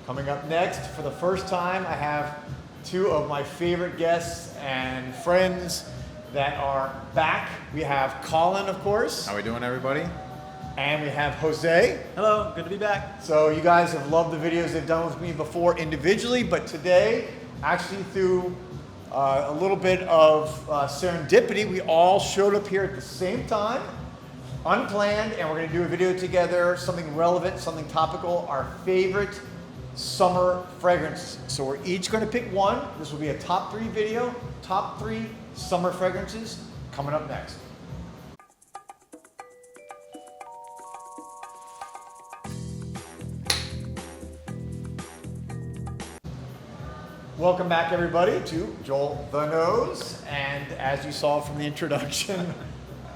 Coming up next, for the first time, I have two of my favorite guests and friends that are back. We have Colin, of course. How we doing, everybody? And we have Jose. Hello, good to be back. So you guys have loved the videos they've done with me before individually, but today, actually through a little bit of serendipity, we all showed up here at the same time, unplanned, and we're gonna do a video together, something relevant, something topical, our favorite summer fragrances. So we're each gonna pick one. This will be a top 3 video, top 3 summer fragrances coming up next. Welcome back, everybody, to Joel the Nose. And as you saw from the introduction,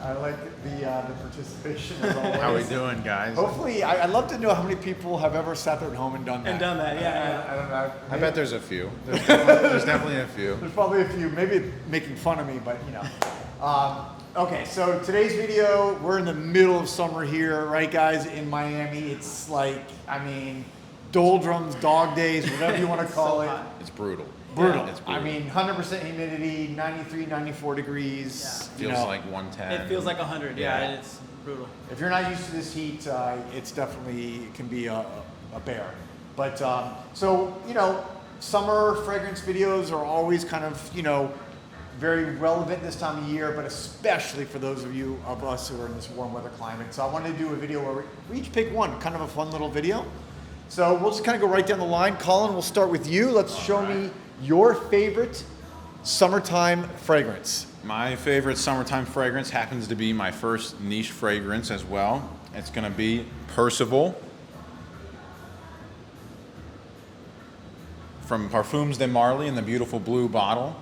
I like the participation as always. How we doing, guys? Hopefully, I'd love to know how many people have ever sat there at home and done that. Yeah. I don't know. I bet there's a few. There's definitely a few. There's probably a few, maybe making fun of me, but you know. Okay, so today's video, we're in the middle of summer here, right guys, in Miami. It's like, I mean, doldrums, dog days, whatever you want to call it. Hot. It's brutal. Brutal. Yeah, it's brutal. I mean, 100% humidity, 93, 94 degrees. Yeah. You Feels know, like 110. It feels like 100, Yeah. it's brutal. if you're not used to this heat, it's definitely, it can be a bear. But, so, you know, summer fragrance videos are always kind of, you know, very relevant this time of year, but especially for those of us who are in this warm weather climate. So I wanted to do a video where we each pick one, kind of a fun little video. So we'll just kind of go right down the line. Colin, we'll start with you. Let's show me your favorite summertime fragrance. My favorite summertime fragrance happens to be my first niche fragrance as well. It's gonna be Percival from Parfums de Marly in the beautiful blue bottle.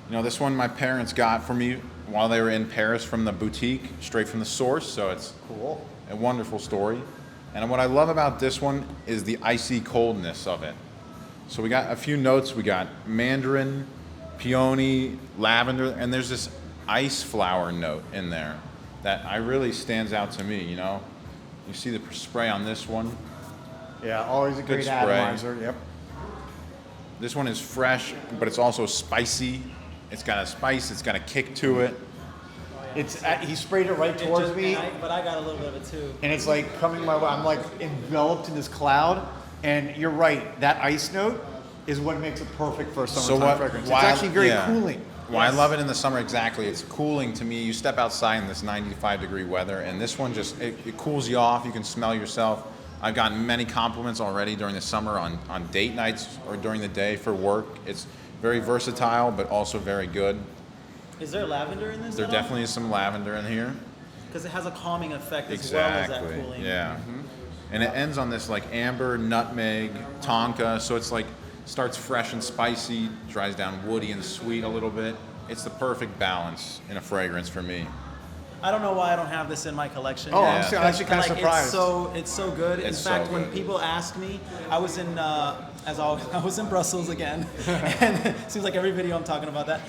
You know, this one my parents got for me while they were in Paris from the boutique, straight from the source, so it's Cool. a wonderful story. And what I love about this one is the icy coldness of it. So we got a few notes. We got mandarin, peony, lavender, and there's this ice flower note in there that really stands out to me, you know? You see the spray on this one. Yeah, always a great spray. atomizer. Yep. This one is fresh, but it's also spicy. It's got a spice, it's got a kick to it. He sprayed it right towards me, But I got a little bit of it too. and it's like coming my way. I'm like enveloped in this cloud, and you're right. That ice note is what makes it perfect for a summertime fragrance. It's actually very cooling. Why I love it in the summer, exactly. It's cooling to me. You step outside in this 95-degree weather, and this one just, it cools you off. You can smell yourself. I've gotten many compliments already during the summer on date nights or during the day for work. It's very versatile, but also very good. Is there lavender in this? There definitely is some lavender in here. Because it has a calming effect as well as that cooling. Yeah. And it ends on this like amber, nutmeg, tonka, so it's like starts fresh and spicy, dries down woody and sweet a little bit. It's the perfect balance in a fragrance for me. I don't know why I don't have this in my collection. Oh, Yeah. I'm actually kind of surprised. It's so good. In It's fact, so when good. people ask me, I was in, as always, I was in Brussels again, and it seems like every video I'm talking about that.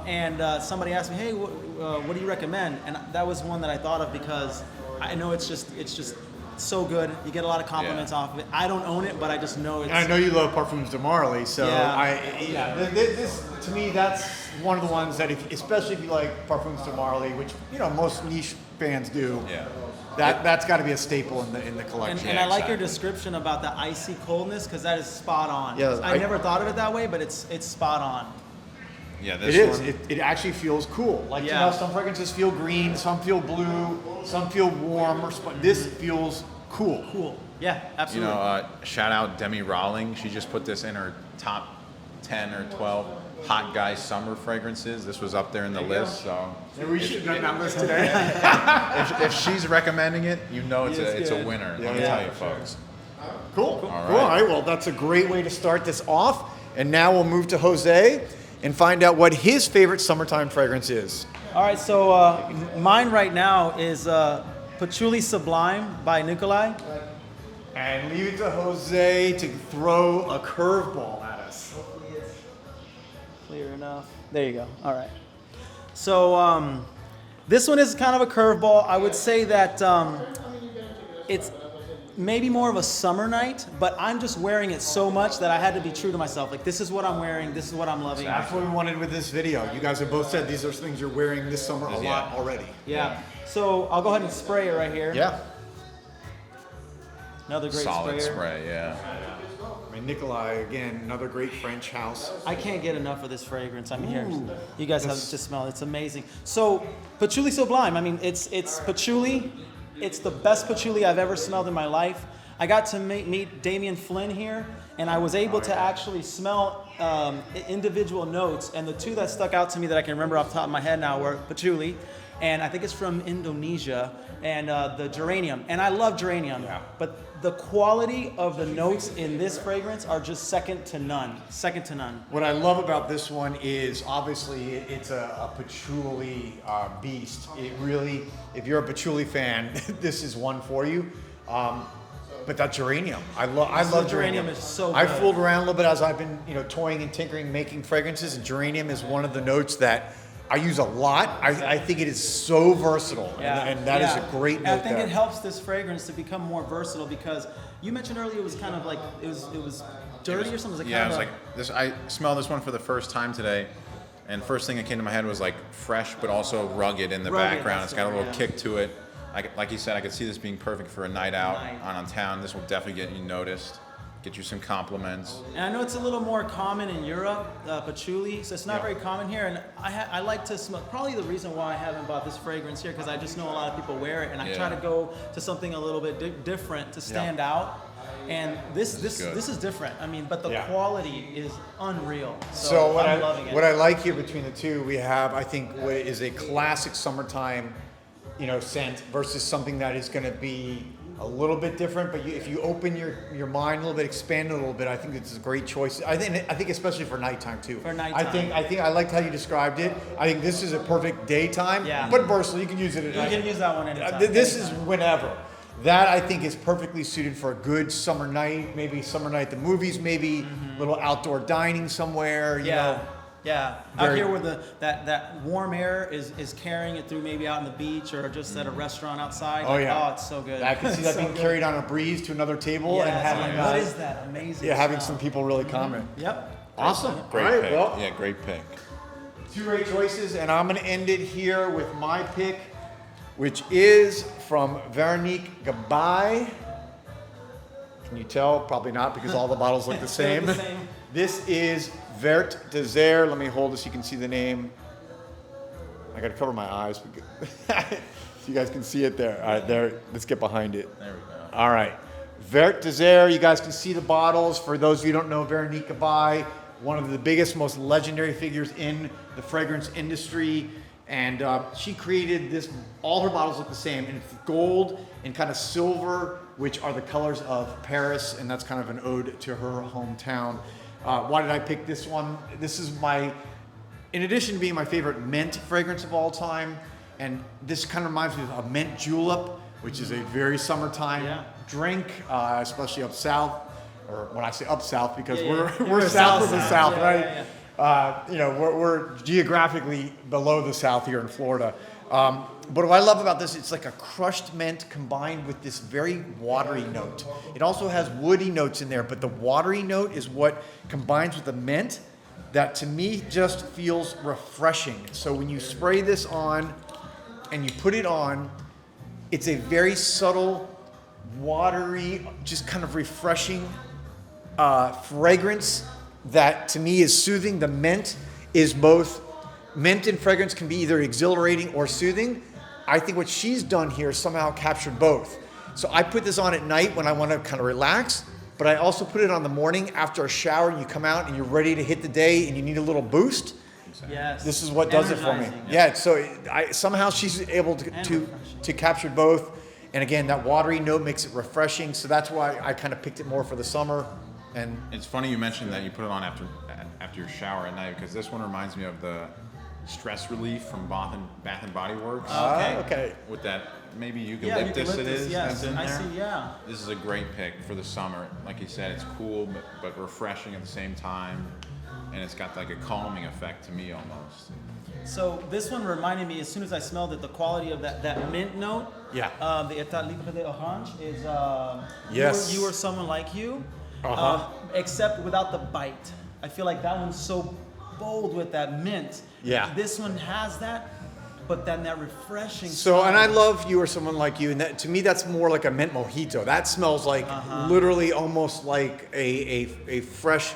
And somebody asked me, hey, what do you recommend? And that was one that I thought of because I know it's just so good. You get a lot of compliments off of it. I don't own it, but I just know it's. And I know you love Parfums de Marly, so Yeah. this to me that's one of the ones that, especially if you like Parfums de Marly, which you know most niche fans do. Yeah. That's got to be a staple in the collection. And I like your exactly. description about the icy coldness because that is spot on. Yeah, I never thought of it that way, but it's spot on. Yeah, It this is. one. It actually feels cool. Like, you Yeah. know, some fragrances feel green, some feel blue, some feel warm. This feels cool. Cool. Yeah, You absolutely. know, shout out Demi Rawling. She just put this in her top 10 or 12 hot guy summer fragrances. This was up there in the list, so Maybe we should have done that list today. if she's recommending it, you know it's Yes, it's a good. winner. Yeah, Let me yeah. tell you, folks. Cool. All Cool. right. All right. Well, that's a great way to start this off. And now we'll move to Jose and find out what his favorite summertime fragrance is. All right, so mine right now is Patchouli Sublime by NICOLAI. And leave it to Jose to throw a curveball at us. Clear enough. There you go. All right. So this one is kind of a curveball. I would say that it's maybe more of a summer night, but I'm just wearing it so much that I had to be true to myself. Like, this is what I'm wearing, this is what I'm loving. That's what we wanted with this video. You guys have both said these are things you're wearing this summer a lot already. Yeah. So I'll go ahead and spray it right here. Yeah. Another great Solid sprayer. spray, yeah. I mean, NICOLAI, again, another great French house. I can't get enough of this fragrance. I mean, here, you guys have to smell it. It's amazing. So, Patchouli Sublime. I mean, it's patchouli. It's the best patchouli I've ever smelled in my life. I got to meet Damian Flynn here, and I was able to actually smell individual notes. And the two that stuck out to me that I can remember off the top of my head now were patchouli, and I think it's from Indonesia, and the geranium. And I love geranium, but the quality of the notes in this fragrance are just second to none. Second to none. What I love about this one is obviously it's a patchouli beast. It really, if you're a patchouli fan, this is one for you. But that geranium, I love geranium. Is so good. I fooled around a little bit as I've been, toying and tinkering, making fragrances, and geranium is one of the notes that I use a lot. I think it is so versatile, and that is a great note. I think it helps this fragrance to become more versatile because you mentioned earlier it was kind of like it was dirty or something. Yeah, it was like this. I smelled this one for the first time today, and first thing that came to my head was like fresh, but also rugged in the background. It's got a little kick to it. Like you said, I could see this being perfect for a night out on town. This will definitely get you noticed, get you some compliments. And I know it's a little more common in Europe, patchouli, so it's not very common here. And I like to smell, probably the reason why I haven't bought this fragrance here, because I just know a lot of people wear it, and I try to go to something a little bit different to stand out. And this is different. I mean, but the quality is unreal. So I'm loving it. What I like here between the two, we have, I think, what is a classic summertime, scent versus something that is going to be a little bit different. But if you open your mind a little bit, expand it a little bit, I think it's a great choice. I think especially for nighttime too. For nighttime. I think I liked how you described it. I think this is a perfect daytime. Yeah. But versatile, you can use it at night. You can use that one anytime. This is whenever. That I think is perfectly suited for a good summer night. Maybe summer night at the movies. Maybe a little outdoor dining somewhere. You know. Yeah, out here where that warm air is carrying it through, maybe out on the beach or just at a restaurant outside. Oh, it's so good. I can see that being carried on a breeze to another table and having. What is that? Amazing. Yeah, having some people really comment. Yep. Awesome. Great pick. Well, great pick. Two great choices, and I'm going to end it here with my pick, which is from Veronique GABAI. Can you tell? Probably not, because all the bottles look the same. This is Vert, Desir. Let me hold this so you can see the name. I got to cover my eyes so you guys can see it there. All right, there. Let's get behind it. There we go. All right. Vert, Desir. You guys can see the bottles. For those of you who don't know, Veronique GABAI, one of the biggest, most legendary figures in the fragrance industry. And she created this, all her bottles look the same, and it's gold and kind of silver, which are the colors of Paris, and that's kind of an ode to her hometown. Why did I pick this one? This is in addition to being my favorite mint fragrance of all time, and this kind of reminds me of a mint julep, which is a very summertime drink, especially up south, or when I say up south, because we're south of the south, right? We're geographically below the south here in Florida. But what I love about this, it's like a crushed mint combined with this very watery note. It also has woody notes in there, but the watery note is what combines with the mint that to me just feels refreshing. So when you spray this on and you put it on, it's a very subtle, watery, just kind of refreshing fragrance that to me is soothing. The mint is both, mint and fragrance can be either exhilarating or soothing. I think what she's done here somehow captured both. So I put this on at night when I want to kind of relax, but I also put it on the morning after a shower and you come out and you're ready to hit the day and you need a little boost. Yes. This is what does it for me. Yeah, so somehow she's able to capture both. And again, that watery note makes it refreshing. So that's why I kind of picked it more for the summer. And it's funny you mentioned that you put it on after your shower at night, because this one reminds me of the stress relief from Bath and Body Works. Okay. With that, maybe eucalyptus it is. Yes, that's in there. I see. Yeah. This is a great pick for the summer. Like you said, it's cool but refreshing at the same time. and it's got like a calming effect to me almost. So this one reminded me, as soon as I smelled it, the quality of that mint note. Yeah. The État Libre d'Orange is. Yes. You or someone like you. Uh-huh. Except without the bite. I feel like that one's so bold with that mint. Yeah. This one has that, but then that refreshing. So, and I love You or Someone Like You, and that, to me, that's more like a mint mojito. That smells like literally almost like a fresh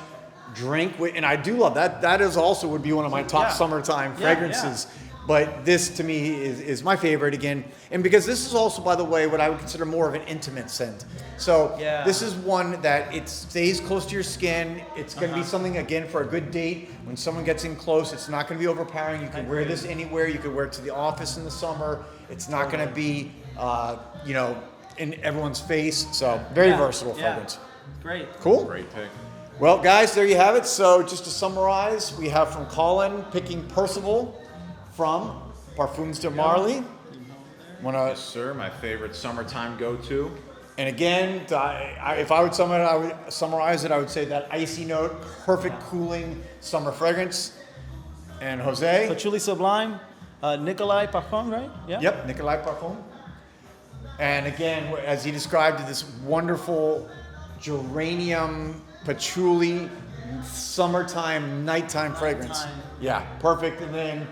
drink, and I do love that. That is also would be one of my top summertime fragrances. But this to me is my favorite again, and because this is also, by the way, what I would consider more of an intimate scent. So this is one that it stays close to your skin. It's going to be something again for a good date. When someone gets in close, it's not going to be overpowering. You can wear this anywhere. You can wear it to the office in the summer. It's not going to be, in everyone's face. So very versatile fragrance. Great. Cool. Great pick. Well, guys, there you have it. So just to summarize, we have from Colin picking Percival from Parfums de Marly. Yes, sir. My favorite summertime go-to. And again, if I would summarize it, I would say that icy note, perfect cooling summer fragrance. And Jose? Patchouli Sublime, NICOLAI Parfum, right? Yeah. Yep, NICOLAI Parfum. And again, as he described, this wonderful geranium patchouli summertime, nighttime fragrance. Yeah, perfect. And then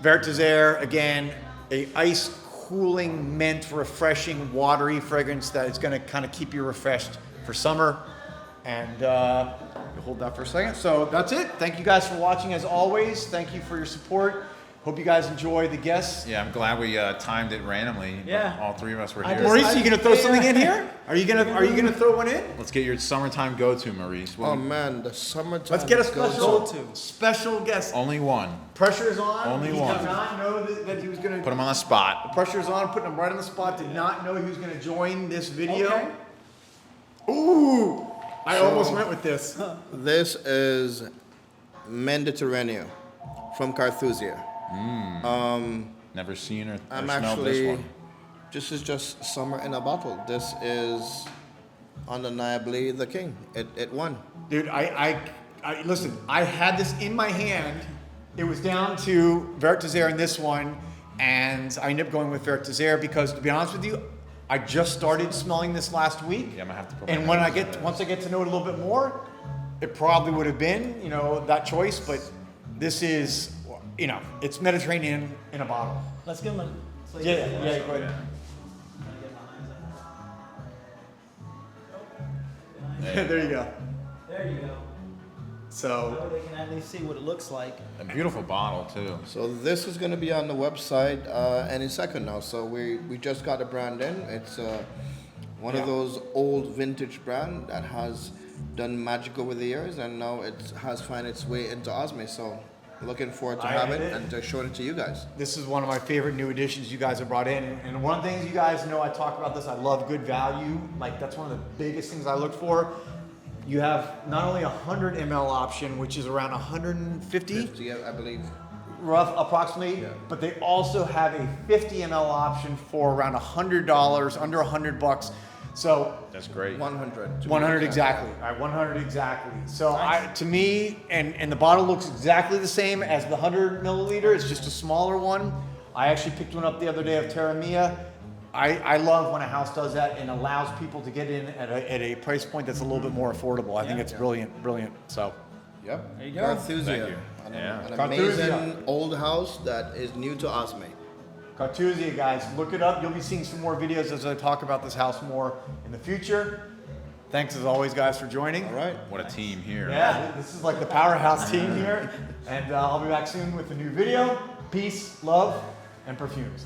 Vert Desir, again, a ice cooling, mint, refreshing, watery fragrance that is going to kind of keep you refreshed for summer. And you hold that for a second. So that's it. Thank you guys for watching as always. Thank you for your support. Hope you guys enjoy the guests. Yeah, I'm glad we timed it randomly. Yeah. All three of us were here. Maurice, are you gonna throw something in here? Are you gonna throw one in? Let's get your summertime go-to, Maurice. Oh man, the summertime. Let's get a go-to. special guest. Only one. Pressure is on. Only he one. did not know that he was gonna Put him on the spot. Pressure is on, putting him right on the spot. Did not know he was gonna join this video. Okay. Ooh, I almost went with this. This is Mediterraneo from CARTHUSIA. Never seen or I'm smelled actually. this one. This is just summer in a bottle. This is undeniably the king. It won. Dude, I listen. I had this in my hand. It was down to Vert Desir in this one, and I ended up going with Vert Desir because, to be honest with you, I just started smelling this last week. Yeah, I'm gonna have to put And my when hands on once I get to know it a little bit more, it probably would have been, that choice. But this is, it's Mediterranean in a bottle. Let's give him a. So Yeah, go ahead. There you go. There you go. So, They can at least see what it looks like. A beautiful bottle too. So this is going to be on the website any second now. So we just got a brand in. It's one of those old vintage brand that has done magic over the years, and now it has found its way into Osme. So looking forward to have it and to show it to you guys. this is one of my favorite new additions you guys have brought in. And one of the things you guys know, I talk about this, I love good value. Like, that's one of the biggest things I look for. You have not only a 100 ml option, which is around 150, 50, I believe. rough approximately, but they also have a 50 ml option for around $100, under $100. So That's great. 100. to be 100 exact. exactly. All right, 100 exactly. So to me, and the bottle looks exactly the same as the 100 milliliter. It's just a smaller one. I actually picked one up the other day of Terra Mia. I love when a house does that and allows people to get in at a price point that's a little bit more affordable. I think it's brilliant. So, Yep. There you go. CARTHUSIA. Thank you. An, Yeah. an CARTHUSIA. amazing old house that is new to Osme. CARTHUSIA, guys, look it up. You'll be seeing some more videos as I talk about this house more in the future. Thanks as always, guys, for joining. All right. What a team here. Yeah, this is like the powerhouse team here. And I'll be back soon with a new video. Peace, love, and perfumes.